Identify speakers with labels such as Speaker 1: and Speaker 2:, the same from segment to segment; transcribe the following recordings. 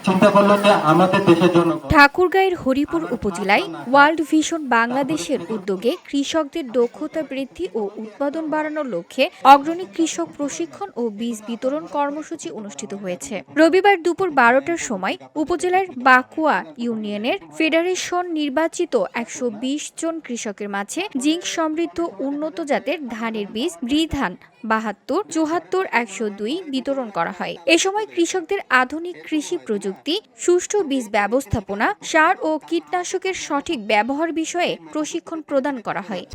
Speaker 1: চিন্তা করলো যে আমাদের দেশের জন্য।
Speaker 2: ঠাকুরগাঁয়ের হরিপুর উপজেলায় ওয়ার্ল্ড ভিশন বাংলাদেশের উদ্যোগে কৃষকদের দক্ষতা বৃদ্ধি ও উৎপাদন বাড়ানোর লক্ষ্যে অগ্রণী কৃষক প্রশিক্ষণ ও বীজ বিতরণ কর্মসূচি অনুষ্ঠিত হয়েছে। রবিবার দুপুর 12টার সময় উপজেলার বাকুয়া ইউনিয়নের ফেডারেশন নির্বাচিত 120 জন কৃষকের মাঝে জিঙ্ক সমৃদ্ধ উন্নত জাতের ধানের বীজ ধান 72, 74, 102 বিতরণ করা হয়। এ সময় কৃষকদের আধুনিক কৃষি প্রযুক্তি, সুষ্ঠু বীজ ব্যবস্থাপনা, সার ও কীটনাশকের সঠিক ব্যবহার বিষয়ে প্রশিক্ষণ প্রদান করা হয়।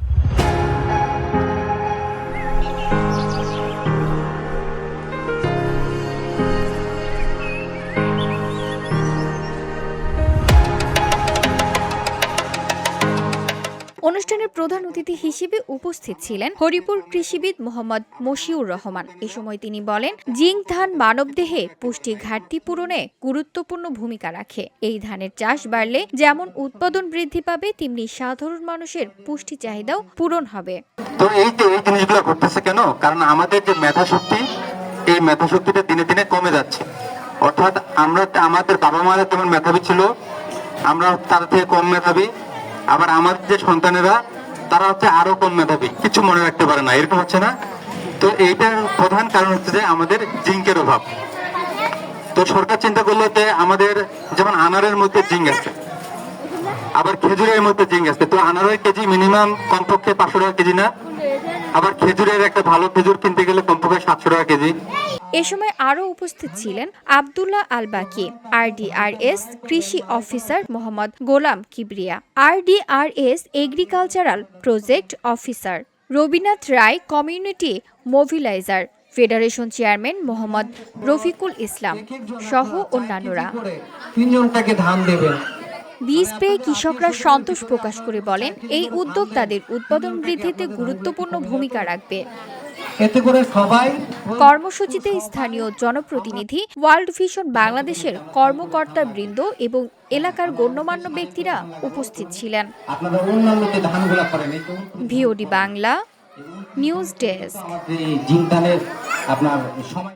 Speaker 2: অনুষ্ঠানের প্রধান অতিথি হিসেবে উপস্থিত ছিলেন হরিপুর কৃষিবিদ মোহাম্মদ মশিউর রহমান। এ সময় তিনি বলেন, জিঙ্ক ধান মানবদেহে পুষ্টি ঘাটতি পূরণে গুরুত্বপূর্ণ ভূমিকা রাখে। এই ধানের চাষ বাড়লে যেমন উৎপাদন বৃদ্ধি পাবে, তেমনি সাধারণ মানুষের পুষ্টি চাহিদাও পূরণ হবে।
Speaker 1: তো এই জিনিসগুলো ঘটতেছে কেন? কারণ আমাদের যে মেধাশক্তি, এই মেধাশক্তিটা দিনে দিনে কমে যাচ্ছে। অর্থাৎ আমাদের বাবা মারা যেমন মেধাবী ছিল, আমরা তাদের থেকে কম মেধাবী। আবার আমাদের যে সন্তানেরা, তারা হচ্ছে আরো কম মেধাবী, কিছু মনে রাখতে পারে না, এরকম হচ্ছে না। তো এইটার প্রধান কারণ হচ্ছে যে আমাদের জিঙ্কের অভাব। তো সরকার চিন্তা করলো যে আমাদের যেমন আনারের মধ্যে জিঙ্ক আছে, আবার খেজুরের মধ্যে জিঙ্ক আছে। তো আনারের কেজি মিনিমাম কমপক্ষে 500 টাকা কেজি না, আবার খেজুরের একটা ভালো খেজুর কিনতে গেলে কমপক্ষে 700 টাকা কেজি।
Speaker 2: এ সময় আরও উপস্থিত ছিলেন আব্দুল্লাহ আল বাকি, RDRS কৃষি officer Mohammad Golam Kibria, RDRS agricultural project officer Rabindranath Roy, community mobilizer federation chairman Mohammad Rafiqul Islam সহ অন্যান্যরা।
Speaker 3: 3 জনটাকে ধান দেবেন।
Speaker 2: বীজ পেয়ে কৃষকরা সন্তোষ প্রকাশ করে বলেন, এই উদ্যোগ তাদের উৎপাদন বৃদ্ধিতে গুরুত্বপূর্ণ ভূমিকা রাখবে।
Speaker 3: এতে করে সবাই
Speaker 2: কর্মসূচিতে স্থানীয় জনপ্রতিনিধি, ওয়ার্ল্ড ভিশন বাংলাদেশের কর্মকর্তাবৃন্দ এবং এলাকার গণ্যমান্য ব্যক্তিরা উপস্থিত ছিলেন।
Speaker 3: আপনারা অন্যান্য যে ধানগুলা করেন,
Speaker 2: VOD Bangla news desk.
Speaker 3: Zinc ধানের আপনার সময়